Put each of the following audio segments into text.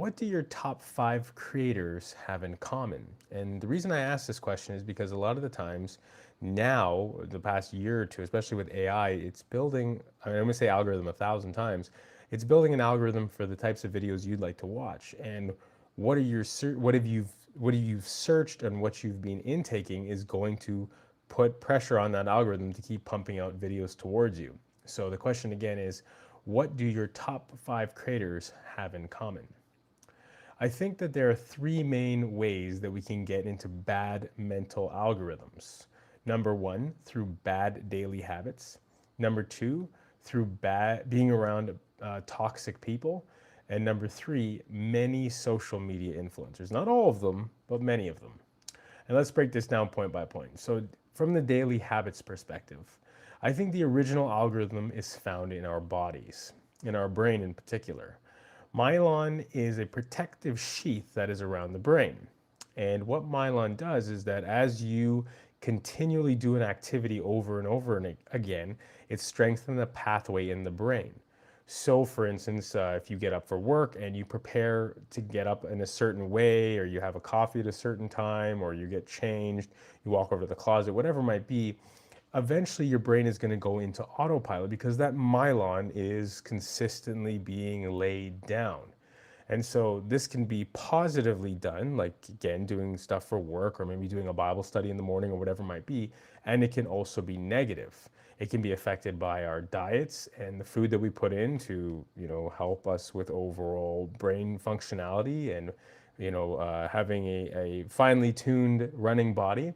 What do your top 5 creators have in common? And the reason I ask this question is because a lot of the times now, the past year or two, especially with AI, it's building, I'm going to say algorithm 1,000 times, it's building an algorithm for the types of videos you'd like to watch. And what have you searched and what you've been intaking is going to put pressure on that algorithm to keep pumping out videos towards you. So the question again is, what do your top 5 creators have in common? I think that there are 3 main ways that we can get into bad mental algorithms. Number 1, through bad daily habits. Number 2, through being around toxic people. And number 3, many social media influencers. Not all of them, but many of them. And let's break this down point by point. So, from the daily habits perspective, I think the original algorithm is found in our bodies, in our brain in particular. Myelin is a protective sheath that is around the brain. And what myelin does is that as you continually do an activity over and over and again, it strengthens the pathway in the brain. So, for instance, if you get up for work and you prepare to get up in a certain way, or you have a coffee at a certain time, or you get changed, you walk over to the closet, whatever it might be, eventually your brain is going to go into autopilot because that myelin is consistently being laid down. And so this can be positively done, like again, doing stuff for work or maybe doing a Bible study in the morning or whatever it might be. And it can also be negative. It can be affected by our diets and the food that we put in to, help us with overall brain functionality and, having a finely tuned running body.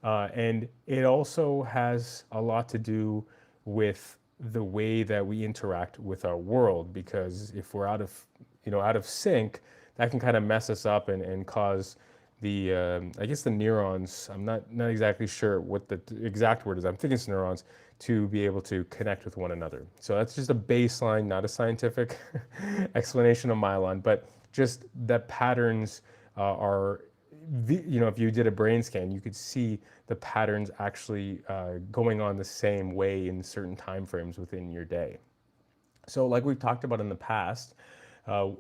And it also has a lot to do with the way that we interact with our world, because if we're out of sync, that can kind of mess us up and cause the I guess the neurons. I'm not exactly sure what the exact word is. I'm thinking it's neurons to be able to connect with one another. So that's just a baseline, not a scientific explanation of myelin, but just that patterns are if you did a brain scan, you could see the patterns actually going on the same way in certain time frames within your day. So, like we've talked about in the past,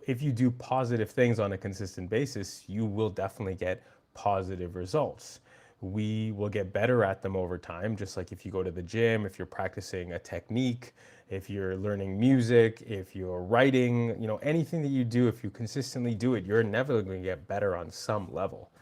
if you do positive things on a consistent basis, you will definitely get positive results. We will get better at them over time, just like if you go to the gym, if you're practicing a technique, if you're learning music, if you're writing, anything that you do, if you consistently do it, you're never going to get better on some level.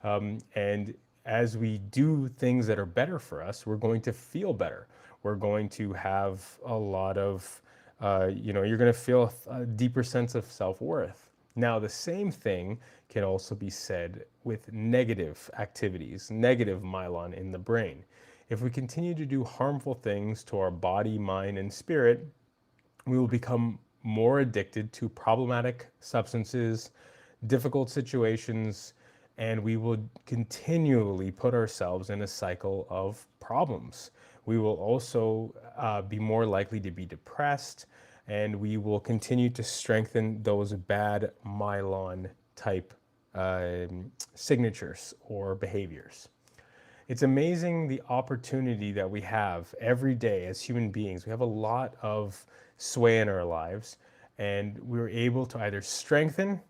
And as we do things that are better for us, we're going to feel better. We're going to have a lot of, you're going to feel a deeper sense of self-worth. Now, the same thing can also be said with negative activities, negative myelin in the brain. If we continue to do harmful things to our body, mind, and spirit, we will become more addicted to problematic substances, difficult situations, and we will continually put ourselves in a cycle of problems. We will also be more likely to be depressed, and we will continue to strengthen those bad myelin type signatures or behaviors. It's amazing the opportunity that we have every day as human beings. We have a lot of sway in our lives, and we're able to either strengthen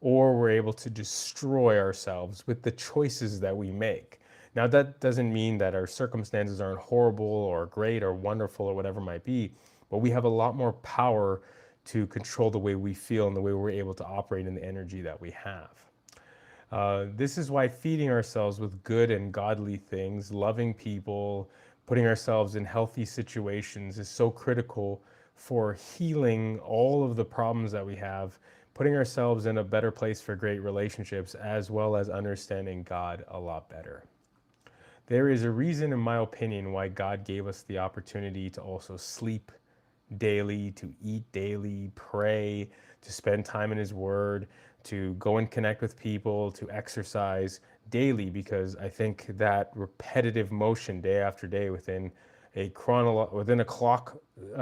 or we're able to destroy ourselves with the choices that we make. Now, that doesn't mean that our circumstances aren't horrible or great or wonderful or whatever it might be, but we have a lot more power to control the way we feel and the way we're able to operate in the energy that we have. This is why feeding ourselves with good and godly things, loving people, putting ourselves in healthy situations is so critical for healing all of the problems that we have, putting ourselves in a better place for great relationships, as well as understanding God a lot better. There is a reason, in my opinion, why God gave us the opportunity to also sleep daily, to eat daily, pray, to spend time in His Word, to go and connect with people, to exercise daily, because I think that repetitive motion day after day within a clock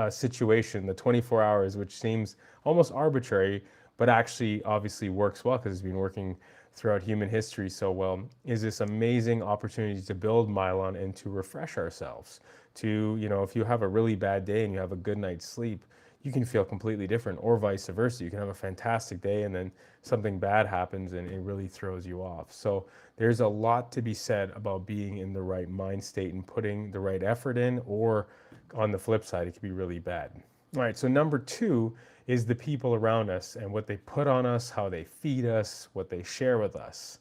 situation, the 24 hours, which seems almost arbitrary, but actually obviously works well because it's been working throughout human history so well, is this amazing opportunity to build myelin and to refresh ourselves. To, if you have a really bad day and you have a good night's sleep, you can feel completely different, or vice versa. You can have a fantastic day and then something bad happens and it really throws you off. So there's a lot to be said about being in the right mind state and putting the right effort in, or on the flip side, it can be really bad. All right, so number two is the people around us and what they put on us, how they feed us, what they share with us.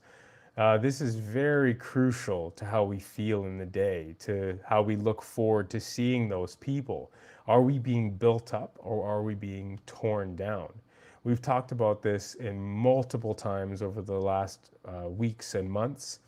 This is very crucial to how we feel in the day, to how we look forward to seeing those people. Are we being built up or are we being torn down? We've talked about this in multiple times over the last weeks and months.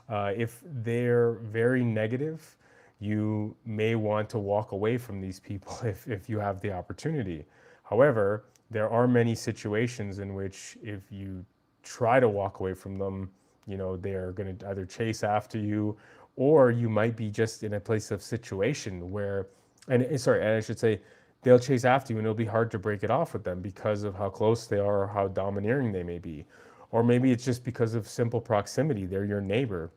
If they're very negative, you may want to walk away from these people if you have the opportunity. However, there are many situations in which if you try to walk away from them, they're going to either chase after you, or you might be just in a place of situation where, and I should say, they'll chase after you and it'll be hard to break it off with them because of how close they are or how domineering they may be. Or maybe it's just because of simple proximity. They're your neighbor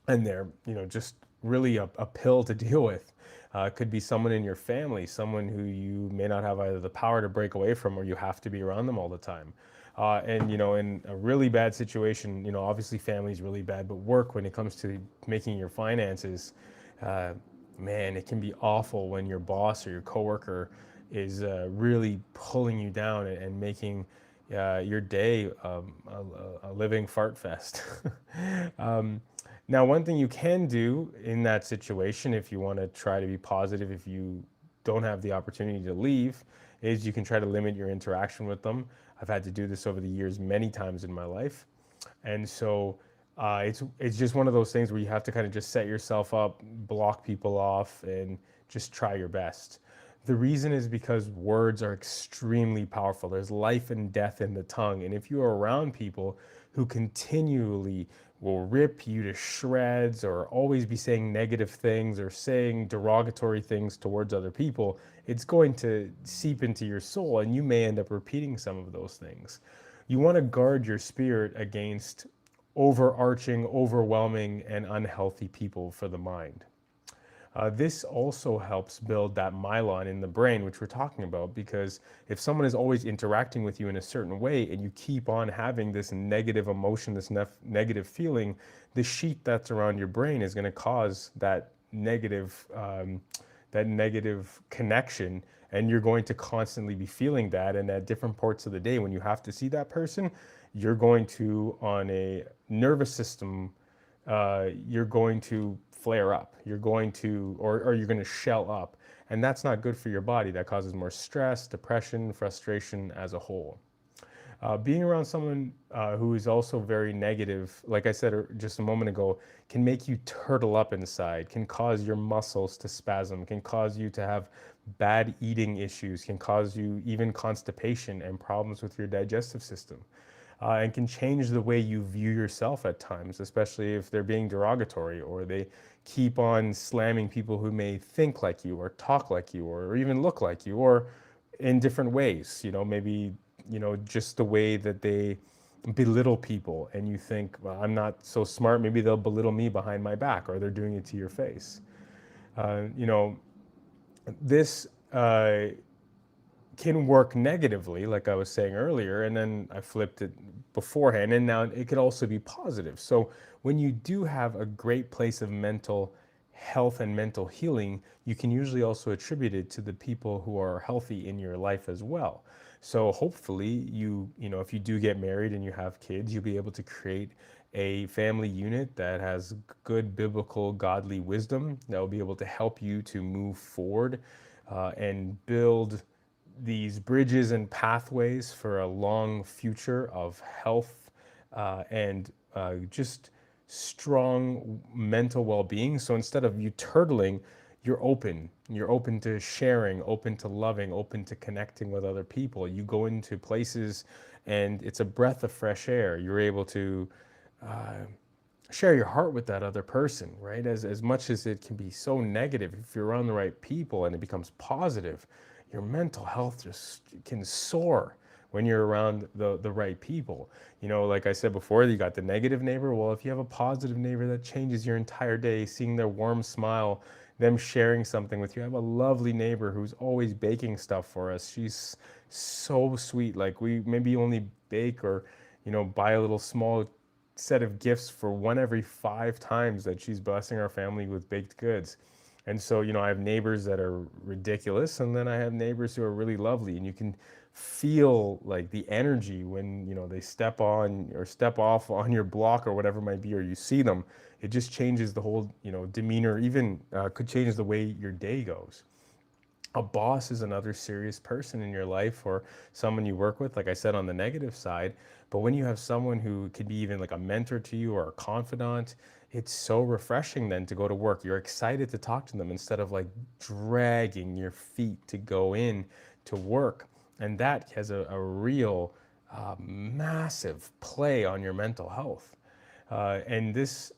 and they're, just really a pill to deal with. It could be someone in your family, someone who you may not have either the power to break away from or you have to be around them all the time. And in a really bad situation, obviously family is really bad, but work, when it comes to making your finances, man, it can be awful when your boss or your coworker is really pulling you down and making your day a living fart fest. Now, one thing you can do in that situation, if you want to try to be positive, if you don't have the opportunity to leave, is you can try to limit your interaction with them. I've had to do this over the years many times in my life. And so it's just one of those things where you have to kind of just set yourself up, block people off, and just try your best. The reason is because words are extremely powerful. There's life and death in the tongue. And if you are around people who continually will rip you to shreds or always be saying negative things or saying derogatory things towards other people, it's going to seep into your soul and you may end up repeating some of those things. You want to guard your spirit against overarching, overwhelming, and unhealthy people for the mind. This also helps build that myelin in the brain, which we're talking about, because if someone is always interacting with you in a certain way and you keep on having this negative emotion, this negative feeling, the sheet that's around your brain is going to cause that negative connection, and you're going to constantly be feeling that. And at different parts of the day, when you have to see that person, you're going to, on a nervous system, you're going to flare up. You're going to, or you're going to shell up. And that's not good for your body. That causes more stress, depression, frustration as a whole. Being around someone who is also very negative, like I said just a moment ago, can make you turtle up inside, can cause your muscles to spasm, can cause you to have bad eating issues, can cause you even constipation and problems with your digestive system. And can change the way you view yourself at times, especially if they're being derogatory or they keep on slamming people who may think like you or talk like you or even look like you, or in different ways, maybe, just the way that they belittle people and you think, well, I'm not so smart, maybe they'll belittle me behind my back, or they're doing it to your face. This can work negatively, like I was saying earlier, and then I flipped it beforehand, and now it could also be positive. So when you do have a great place of mental health and mental healing, you can usually also attribute it to the people who are healthy in your life as well. So hopefully if you do get married and you have kids, you'll be able to create a family unit that has good biblical godly wisdom that will be able to help you to move forward and build these bridges and pathways for a long future of health and just strong mental well-being. So instead of you turtling, you're open to sharing, open to loving, open to connecting with other people. You go into places and it's a breath of fresh air. You're able to share your heart with that other person, right? As much as it can be so negative, if you're around the right people and it becomes positive, your mental health just can soar when you're around the right people. Like I said before, you got the negative neighbor. Well, if you have a positive neighbor, that changes your entire day. Seeing their warm smile them sharing something with you. I have a lovely neighbor who's always baking stuff for us. She's so sweet. Like, we maybe only bake or, buy a little small set of gifts for one every 5 times that she's blessing our family with baked goods. And so, I have neighbors that are ridiculous, and then I have neighbors who are really lovely, and you can feel like the energy when, they step on or step off on your block or whatever it might be, or you see them. It just changes the whole, demeanor, even could change the way your day goes. A boss is another serious person in your life, or someone you work with, like I said, on the negative side. But when you have someone who could be even like a mentor to you or a confidant, it's so refreshing then to go to work. You're excited to talk to them instead of like dragging your feet to go in to work. And that has a real massive play on your mental health. And this,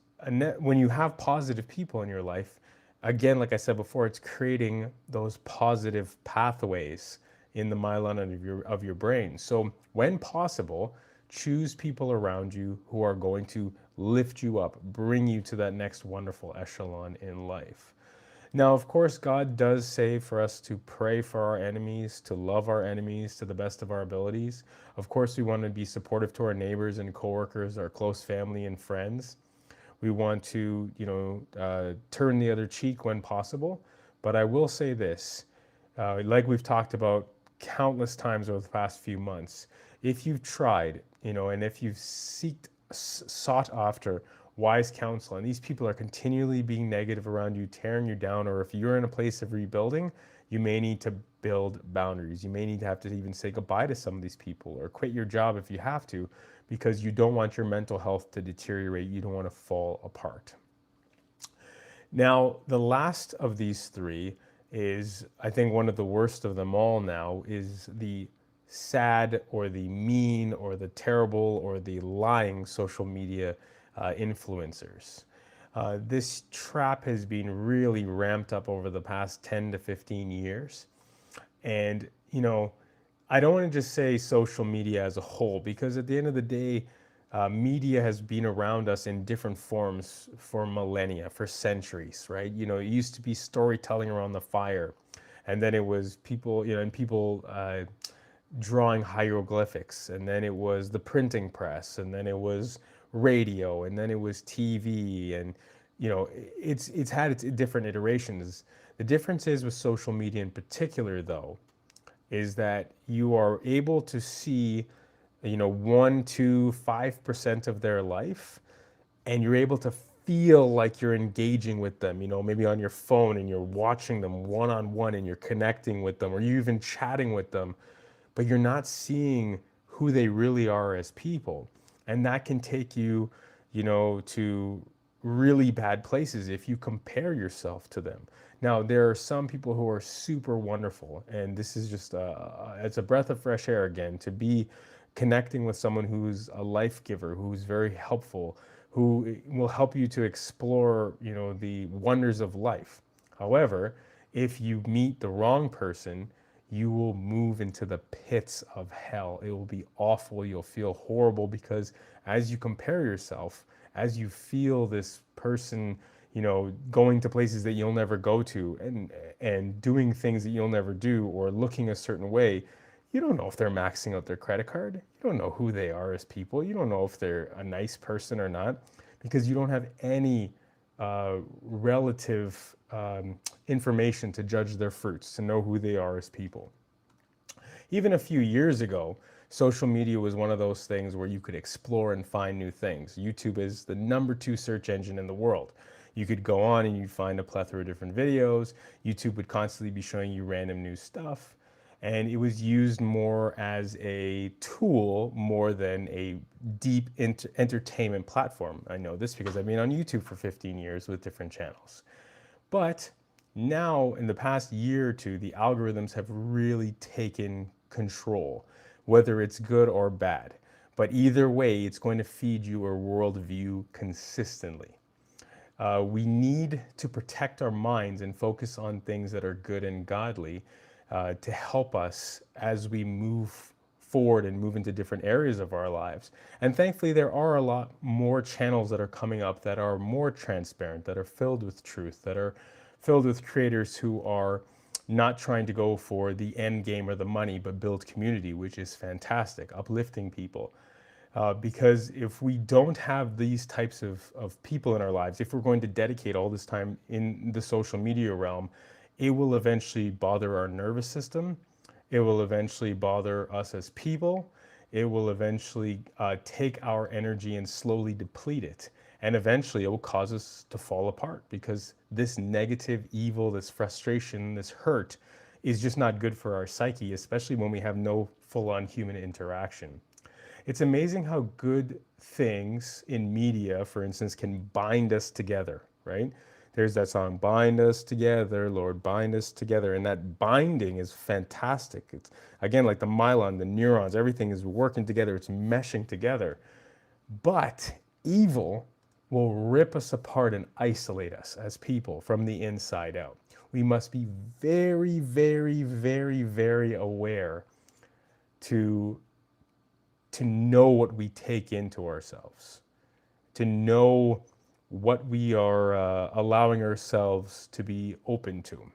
when you have positive people in your life, again, like I said before, it's creating those positive pathways in the myelin of your brain. So when possible, choose people around you who are going to lift you up, bring you to that next wonderful echelon in life. Now, of course, God does say for us to pray for our enemies, to love our enemies to the best of our abilities. Of course, we want to be supportive to our neighbors and coworkers, our close family and friends. We want to, turn the other cheek when possible. But I will say this, like we've talked about countless times over the past few months, if you've tried, and if you've sought after wise counsel, and these people are continually being negative around you, tearing you down, or if you're in a place of rebuilding, you may need to build boundaries. You may need to have to even say goodbye to some of these people or quit your job if you have to, because you don't want your mental health to deteriorate. You don't want to fall apart. Now, the last of these three is, I think, one of the worst of them all now, is the sad or the mean or the terrible or the lying social media influencers. This trap has been really ramped up over the past 10 to 15 years. And, I don't want to just say social media as a whole, because at the end of the day, media has been around us in different forms for millennia, for centuries, right? It used to be storytelling around the fire, and then it was people, and people drawing hieroglyphics, and then it was the printing press, and then it was radio, and then it was TV, and it's had its different iterations. The difference is with social media in particular, though, is that you are able to see 1 to 5% of their life, and you're able to feel like you're engaging with them, maybe on your phone, and you're watching them one-on-one, and you're connecting with them, or you're even chatting with them, but you're not seeing who they really are as people. And that can take you, to really bad places if you compare yourself to them. Now, there are some people who are super wonderful, and this is just it's a breath of fresh air again to be connecting with someone who's a life giver, who's very helpful, who will help you to explore, the wonders of life. However, if you meet the wrong person, you will move into the pits of hell. It will be awful. You'll feel horrible, because as you compare yourself, as you feel this person, going to places that you'll never go to, and doing things that you'll never do, or looking a certain way, you don't know if they're maxing out their credit card. You don't know who they are as people. You don't know if they're a nice person or not, because you don't have any relative information to judge their fruits, to know who they are as people. Even a few years ago, social media was one of those things where you could explore and find new things. YouTube is the #2 search engine in the world. You could go on and you'd find a plethora of different videos. YouTube would constantly be showing you random new stuff. And it was used more as a tool more than a deep entertainment platform. I know this because I've been on YouTube for 15 years with different channels. But now, in the past year or two, the algorithms have really taken control, whether it's good or bad. But either way, it's going to feed you a worldview consistently. We need to protect our minds and focus on things that are good and godly to help us as we move forward and move into different areas of our lives. And thankfully, there are a lot more channels that are coming up that are more transparent, that are filled with truth, that are filled with creators who are not trying to go for the end game or the money, but build community, which is fantastic, uplifting people. Because if we don't have these types of people in our lives, if we're going to dedicate all this time in the social media realm, it will eventually bother our nervous system. It will eventually bother us as people. It will eventually take our energy and slowly deplete it. And eventually it will cause us to fall apart because this negative, evil, this frustration, this hurt is just not good for our psyche, especially when we have no full on human interaction. It's amazing how good things in media, for instance, can bind us together, right? There's that song, Bind Us Together, Lord, Bind Us Together. And that binding is fantastic. It's, again, like the myelin, the neurons, everything is working together, it's meshing together. But evil will rip us apart and isolate us as people from the inside out. We must be very, very, very, very aware to know what we take into ourselves, to know what we are allowing ourselves to be open to.